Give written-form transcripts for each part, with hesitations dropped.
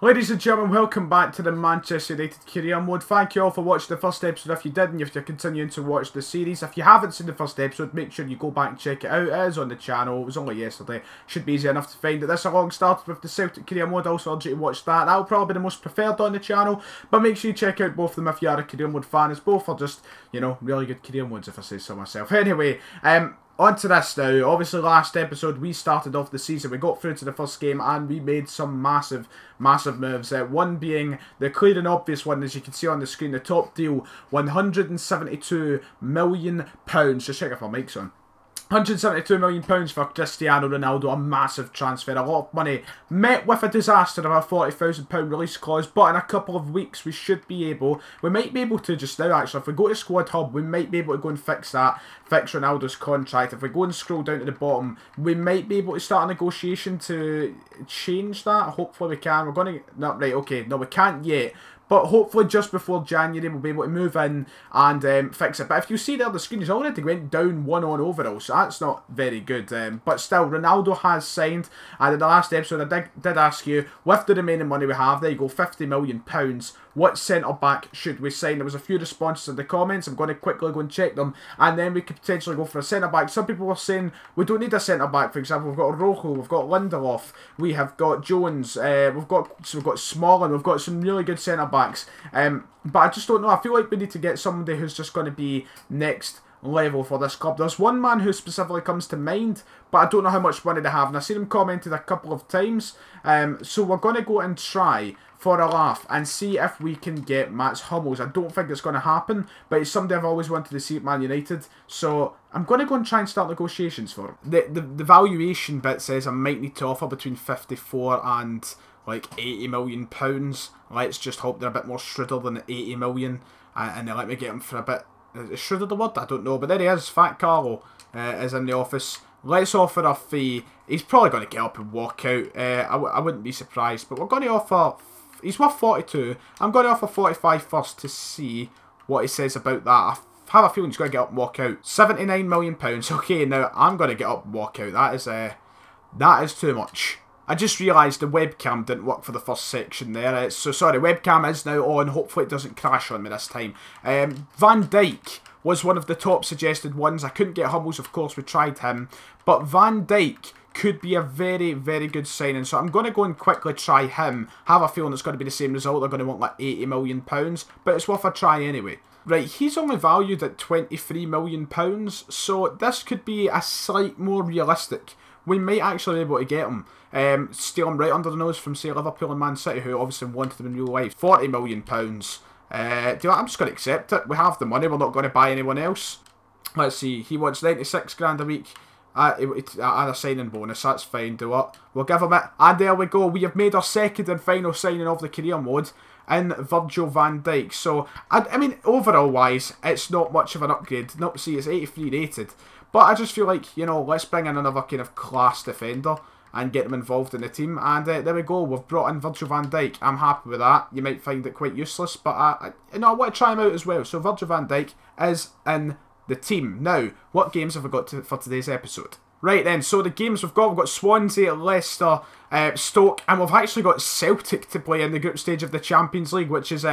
Ladies and gentlemen, welcome back to the Manchester United career mode. Thank you all for watching the first episode. If you did and if you're continuing to watch the series, if you haven't seen the first episode, make sure you go back and check it out. It is on the channel. It was only yesterday. Should be easy enough to find it. This along started with the Celtic career mode. I also urge you to watch that. That'll probably be the most preferred on the channel. But make sure you check out both of them if you are a career mode fan. As both are just, you know, really good career modes if I say so myself. Anyway, on to this now. Obviously last episode we started off the season, we got through to the first game and we made some massive moves. One being the clear and obvious one, as you can see on the screen, the top deal, £172 million. Just check if our mic's on. £172 million for Cristiano Ronaldo, a massive transfer, a lot of money, met with a disaster of a £40,000 release clause, but in a couple of weeks we might be able to just now actually, if we go to Squad Hub, we might be able to go and fix Ronaldo's contract. If we go and scroll down to the bottom, we might be able to start a negotiation to change that. Hopefully we can. We're going to, no, right, okay, no we can't yet. But hopefully just before January we'll be able to move in and fix it. But if you see there, the screen has already went down 1 on overall, so that's not very good. But still, Ronaldo has signed. And in the last episode I did ask you, with the remaining money we have, there you go, £50 million. What centre-back should we sign? There was a few responses in the comments. I'm going to quickly go and check them. And then we could potentially go for a centre-back. Some people were saying we don't need a centre-back. For example, we've got Rojo, we've got Lindelof, we have got Jones, we've got Smalling, we've got some really good centre-backs. But I just don't know. I feel like we need to get somebody who's just going to be next level for this club. There's one man who specifically comes to mind, but I don't know how much money they have. And I've seen him commented a couple of times. So we're going to go and try for a laugh and see if we can get Mats Hummels. I don't think it's going to happen, but it's somebody I've always wanted to see at Man United. So I'm going to go and try and start negotiations for him. The valuation bit says I might need to offer between 54 and like £80 million. Let's just hope they're a bit more shrewder than 80 million and they let me get him for a bit. Is shrewder the word? I don't know, but there he is. Fat Carlo is in the office. Let's offer a fee. He's probably going to get up and walk out. I wouldn't be surprised, but we're going to offer. He's worth 42. I'm going to offer 45 first to see what he says about that. I have a feeling he's going to get up and walk out. £79 million. Okay, now I'm going to get up and walk out. That is too much. I just realised the webcam didn't work for the first section there. So sorry, webcam is now on. Hopefully it doesn't crash on me this time. Van Dijk was one of the top suggested ones. I couldn't get Hummels, of course, we tried him. But Van Dijk could be a very, very good signing. So I'm going to go and quickly try him. Have a feeling it's going to be the same result. They're going to want like £80 million. But it's worth a try anyway. Right, he's only valued at £23 million. So this could be a slight more realistic. We might actually be able to get him. Steal him right under the nose from, say, Liverpool and Man City, who obviously wanted him in real life. £40 million. I'm just going to accept it. We have the money. We're not going to buy anyone else. Let's see. He wants 96 grand a week. And a signing bonus. That's fine. Do what? We'll give him it. And there we go. We have made our second and final signing of the career mode in Virgil van Dijk. So, I mean, overall wise, it's not much of an upgrade. Not see, it's 83 rated. But I just feel like, you know, let's bring in another kind of class defender and get them involved in the team. And there we go. We've brought in Virgil van Dijk. I'm happy with that. You might find it quite useless, but I want to try him out as well. So Virgil van Dijk is in the team. Now, what games have we got for today's episode? Right then, so the games we've got Swansea, Leicester, Stoke, and we've actually got Celtic to play in the group stage of the Champions League, which is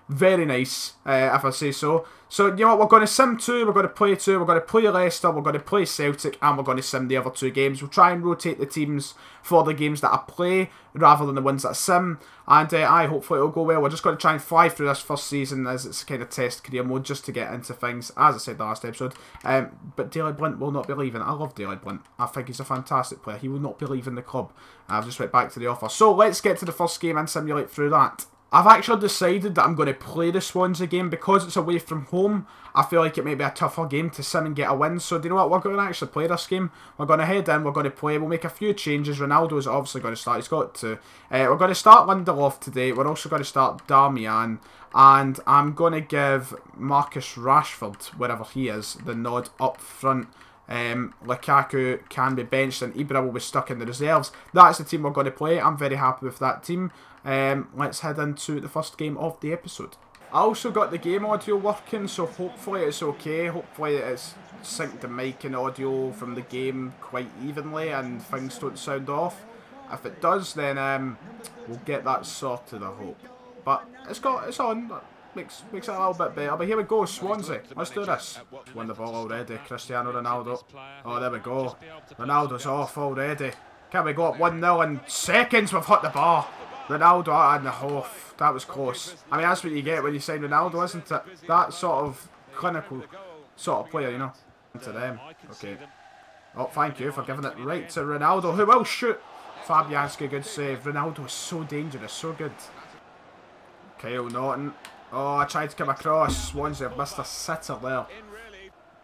very nice, if I say so. So, you know what, we're going to sim 2, we're going to play 2, we're going to play Leicester, we're going to play Celtic, and we're going to sim the other 2 games. We'll try and rotate the teams for the games that I play, rather than the ones that I sim, and hopefully it'll go well. We're just going to try and fly through this first season as it's a kind of test career mode, just to get into things, as I said the last episode. But Daley Blind will not be leaving. I love Daley Blind. I think he's a fantastic player. He will not be leaving the club. I've just went back to the offer. So, let's get to the first game and simulate through that. I've actually decided that I'm going to play the Swansea game because it's away from home. I feel like it may be a tougher game to sim and get a win. So, do you know what? We're going to actually play this game. We're going to head in. We're going to play. We'll make a few changes. Ronaldo is obviously going to start. He's got to. We're going to start Lindelof today. We're also going to start Darmian. And I'm going to give Marcus Rashford, wherever he is, the nod up front. Lukaku can be benched and Ibra will be stuck in the reserves. That's the team we're going to play. I'm very happy with that team. Let's head into the first game of the episode. I also got the game audio working, so hopefully it's okay. Hopefully it's synced the mic and audio from the game quite evenly and things don't sound off. If it does, then we'll get that sorted, I hope. But it's on. That makes it a little bit better. But here we go, Swansea. Let's do this. Won the ball already, Cristiano Ronaldo. Oh, there we go. Ronaldo's off already. Can we go up 1-0 in seconds? We've hit the bar. Ronaldo and the Hoff. That was close. I mean, that's what you get when you sign Ronaldo, isn't it? That sort of clinical sort of player, you know. To them. Okay. Oh, thank you for giving it right to Ronaldo, who will shoot. Fabianski, good save. Ronaldo is so dangerous, so good. Kyle Naughton. Oh, I tried to come across. Swansea have missed a sitter there.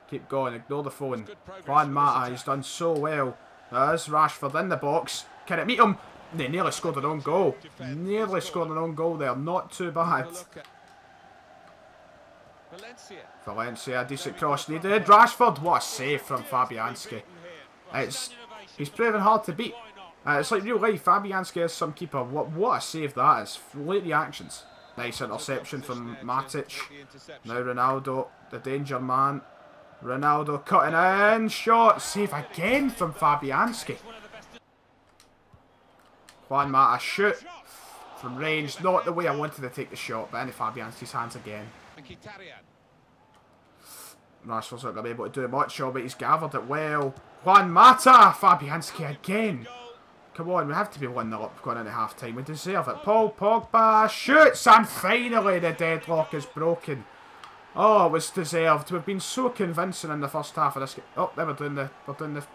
Keep going, ignore the phone. Juan Mata, he's done so well. There's Rashford in the box. Can it meet him? They nearly scored their own goal. Nearly scored their own goal there. Not too bad. Valencia, decent cross needed. Rashford, what a save from Fabianski. He's proven hard to beat. It's like real life. Fabianski is some keeper. What a save that is. Late reactions. Nice interception from Matic. Now Ronaldo, the danger man. Ronaldo cutting in. Shot. Save again from Fabianski. Juan Mata shoot. From range. Not the way I wanted to take the shot, but in Fabianski's hands again. Rashford's not going to be able to do much, but he's gathered it well. Juan Mata! Fabianski again. Come on, we have to be 1-0 up going into half time. We deserve it. Paul Pogba shoots, and finally the deadlock is broken. Oh, it was deserved. We've been so convincing in the first half of this game. Oh, they were doing the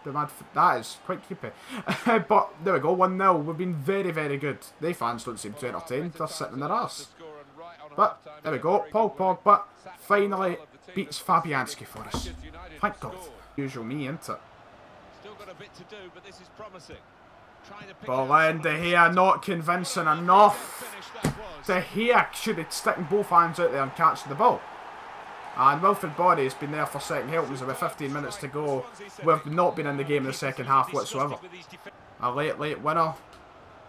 mad. That is quite creepy. But there we go, 1-0. We've been very, very good. They fans don't seem too entertained. They're sitting in their arse. But there we go. Paul Pogba finally beats Fabianski for us. Thank God. Usual me, isn't it? Still got a bit to do, but this is promising. Ball in, De Gea not convincing enough. De Gea should be sticking both hands out there and catching the ball. And Wilfred Body has been there for second helpings with 15 minutes to go. We've not been in the game in the second half whatsoever. A late winner.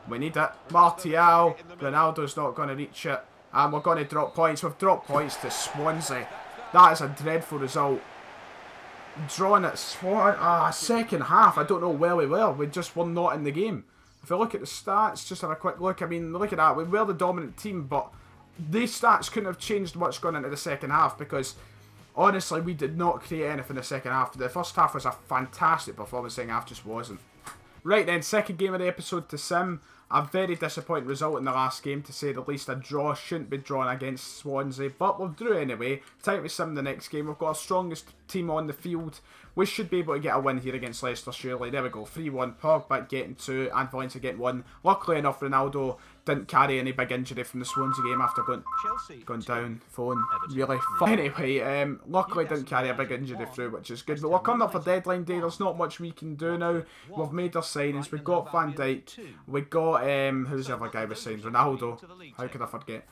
We need it. Martial. Ronaldo's not going to reach it. And we're going to drop points. We've dropped points to Swansea. That is a dreadful result. Drawn at second half. I don't know where we were. We just were not in the game. If we look at the stats, just have a quick look. I mean, look at that. We were the dominant team, but these stats couldn't have changed much going into the second half because, honestly, we did not create anything in the second half. The first half was a fantastic performance. Second half just wasn't. Right then, second game of the episode to sim. A very disappointing result in the last game, to say the least. A draw shouldn't be drawn against Swansea, but we'll drew anyway. Time to sim the next game. We've got our strongest team on the field. We should be able to get a win here against Leicester, surely. There we go, 3-1. Pogba getting 2 and Valencia getting 1. Luckily enough, Ronaldo didn't carry any big injury from the Swansea game after going down. Phone, really? Anyway, luckily didn't carry a big injury through, which is good. But we're coming up for deadline day. There's not much we can do now. We've made our signings. We've got Van Dijk. We got, who's the other guy we signed? Ronaldo. How could I forget?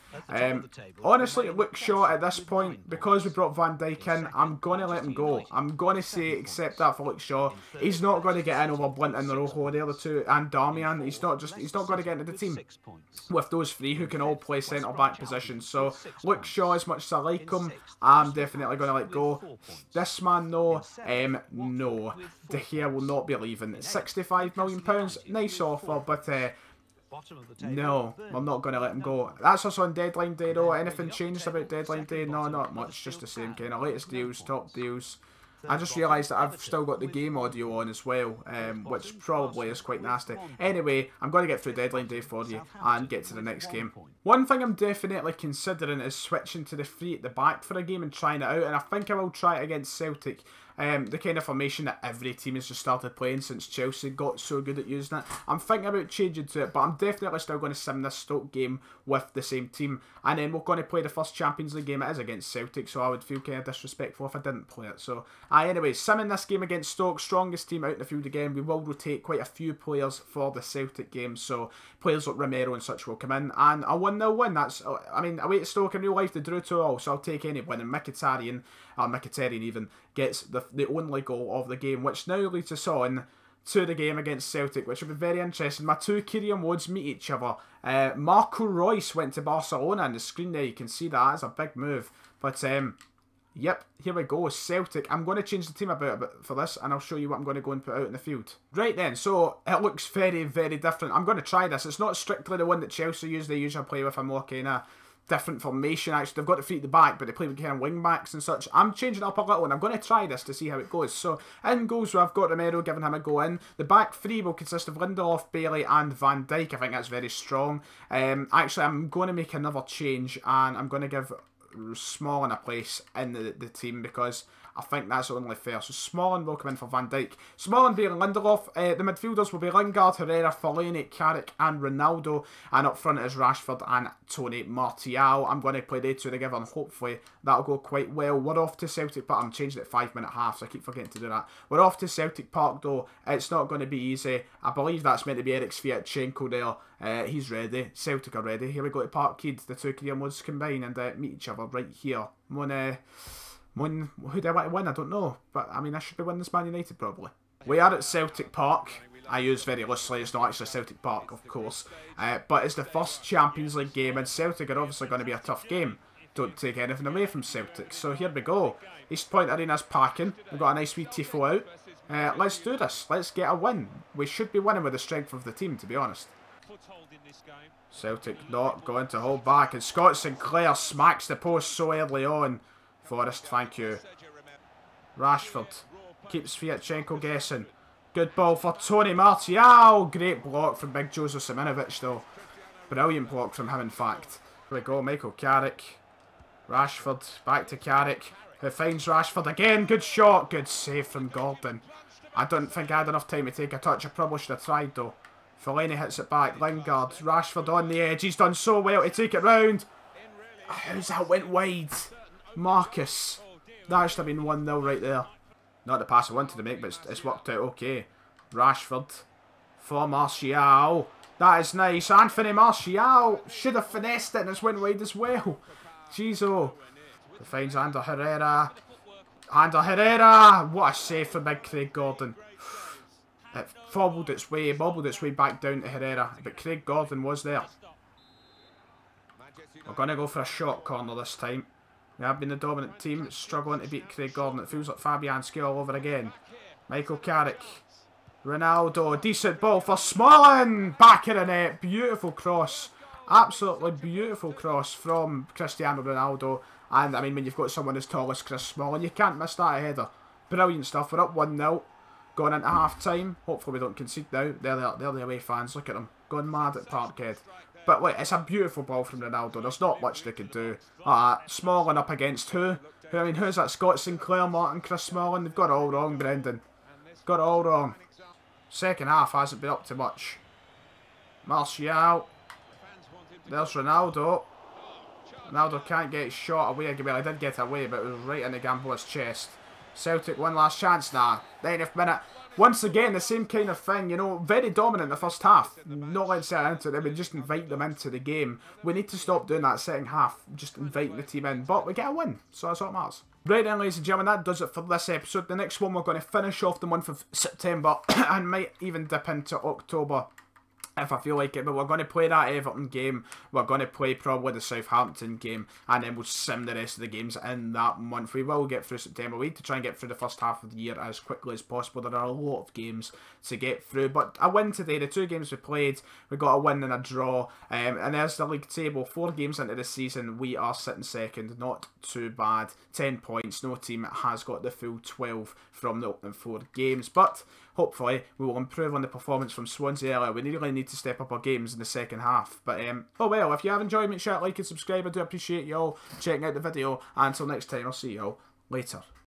Honestly, Luke Shaw at this point, because we brought Van Dijk in, I'm going to let him go. I'm going to say accept that for Luke Shaw. He's not going to get in over Blunt and Rojo, the other two, and Darmian. He's not going to get into the team with those three who can all play centre back positions. So Luke Shaw, as much as I like him, I'm definitely going to let go. This man, no. No. De Gea will not be leaving. £65 million, nice offer, but no, we're not going to let him go. That's us on deadline day though. Anything changed about deadline day? No, not much. Just the same kind of latest deals, top deals. I just realised that I've still got the game audio on as well, which probably is quite nasty. Anyway, I'm going to get through deadline day for you and get to the next game. One thing I'm definitely considering is switching to the three at the back for a game and trying it out, and I think I will try it against Celtic. The kind of formation that every team has just started playing since Chelsea got so good at using it. I'm thinking about changing to it, but I'm definitely still going to sim this Stoke game with the same team. And then we're going to play the first Champions League game. It is against Celtic, so I would feel kind of disrespectful if I didn't play it. So, anyway, simming this game against Stoke, strongest team out in the field again. We will rotate quite a few players for the Celtic game, so players like Romero and such will come in. And a 1-0 win, that's, I mean, away to Stoke in real life, they drew 2-2, so I'll take any win. And Mkhitaryan even, gets the only goal of the game, which now leads us on to the game against Celtic, which will be very interesting. My two career modes meet each other. Marco Reus went to Barcelona. On the screen there, you can see that. It's a big move. But Yep, here we go, Celtic. I'm going to change the team a bit for this, and I'll show you what I'm going to go and put out in the field. Right then, so it looks very, very different. I'm going to try this. It's not strictly the one that Chelsea use. They usually play with a more kind of different formation. Actually, they've got the feet at the back, but they play with kind of wing backs and such. I'm changing it up a little, and I'm going to try this to see how it goes. So, in goals, I've got Romero giving him a go in. The back three will consist of Lindelof, Bailey, and Van Dijk. I think that's very strong. Actually, I'm going to make another change, and I'm going to give Smalling a place in the team because I think that's only fair. So Smalling will come in for Van Dijk. Smalling, Bailey, Lindelof. The midfielders will be Lingard, Herrera, Fellaini, Carrick and Ronaldo. And up front is Rashford and Tony Martial. I'm going to play they two together and hopefully that'll go quite well. We're off to Celtic Park. I'm changing it 5-minute half, so I keep forgetting to do that. We're off to Celtic Park though. It's not going to be easy. I believe that's meant to be Eric Sviatchenko there. He's ready. Celtic are ready. Here we go to Parkhead. The two career modes combine and meet each other right here. Who do I want to win? I don't know. But, I mean, I should be winning this Man United, probably. We are at Celtic Park. I use very loosely. It's not actually Celtic Park, of course. But it's the first Champions League game, and Celtic are obviously going to be a tough game. Don't take anything away from Celtic. So, here we go. East Point Arena's packing. We've got a nice wee tifo out. Let's do this. Let's get a win. We should be winning with the strength of the team, to be honest. Celtic not going to hold back, and Scott Sinclair smacks the post so early on. Forrest, thank you. Rashford keeps Sviatchenko guessing. Good ball for Tony Martial. Great block from Big Joseph Siminovic though. Brilliant block from him in fact. Here we go, Michael Carrick. Rashford, back to Carrick, who finds Rashford again. Good shot, good save from Gordon. I don't think I had enough time to take a touch. I probably should have tried though. Fellaini hits it back. Lingard. Rashford on the edge. He's done so well to take it round. How's that went wide? Marcus. That should have been 1-0 right there. Not the pass I wanted to make, but it's worked out okay. Rashford for Martial. That is nice. Anthony Martial should have finessed it and it's went wide as well. Jeez, oh. He finds Ander Herrera. Ander Herrera. What a save for big Craig Gordon. It bobbled its way back down to Herrera, but Craig Gordon was there. We're going to go for a short corner this time. We have been the dominant team, struggling to beat Craig Gordon. It feels like Fabianski all over again. Michael Carrick. Ronaldo, decent ball for Smalling! Back in the net, beautiful cross. Absolutely beautiful cross from Cristiano Ronaldo. And I mean, when you've got someone as tall as Chris Smalling, you can't miss that header. Brilliant stuff, we're up 1-0. Going into half-time. Hopefully we don't concede now. They're the away fans. Look at them. Going mad at Parkhead. But wait, it's a beautiful ball from Ronaldo. There's not much they could do. Smalling up against who? I mean, who's that? Scott Sinclair, Martin, Chris Smalling. They've got it all wrong, Brendan. Got it all wrong. Second half hasn't been up to much. Martial. There's Ronaldo. Ronaldo can't get his shot away. Well, he did get away, but it was right in the Gamboa's chest. Celtic, one last chance now. 90th minute. Once again, the same kind of thing, you know, very dominant in the first half. Not let's set into them and just invite them into the game. We need to stop doing that second half, just inviting the team in. But we get a win, so that's what matters. Right then, ladies and gentlemen, that does it for this episode. The next one, we're going to finish off the month of September and might even dip into October if I feel like it, but we're going to play that Everton game, we're going to play probably the Southampton game, and then we'll sim the rest of the games in that month. We will get through September. We need to try and get through the first half of the year as quickly as possible. There are a lot of games to get through, but a win today. The two games we played, we got a win and a draw, and there's the league table. 4 games into the season, we are sitting second. Not too bad. 10 points. No team has got the full 12 from the opening 4 games, but hopefully we will improve on the performance from Swansea earlier. We really need to step up our games in the second half. But oh well, if you have enjoyed, make sure to like and subscribe. I do appreciate you all checking out the video. And until next time, I'll see you all later.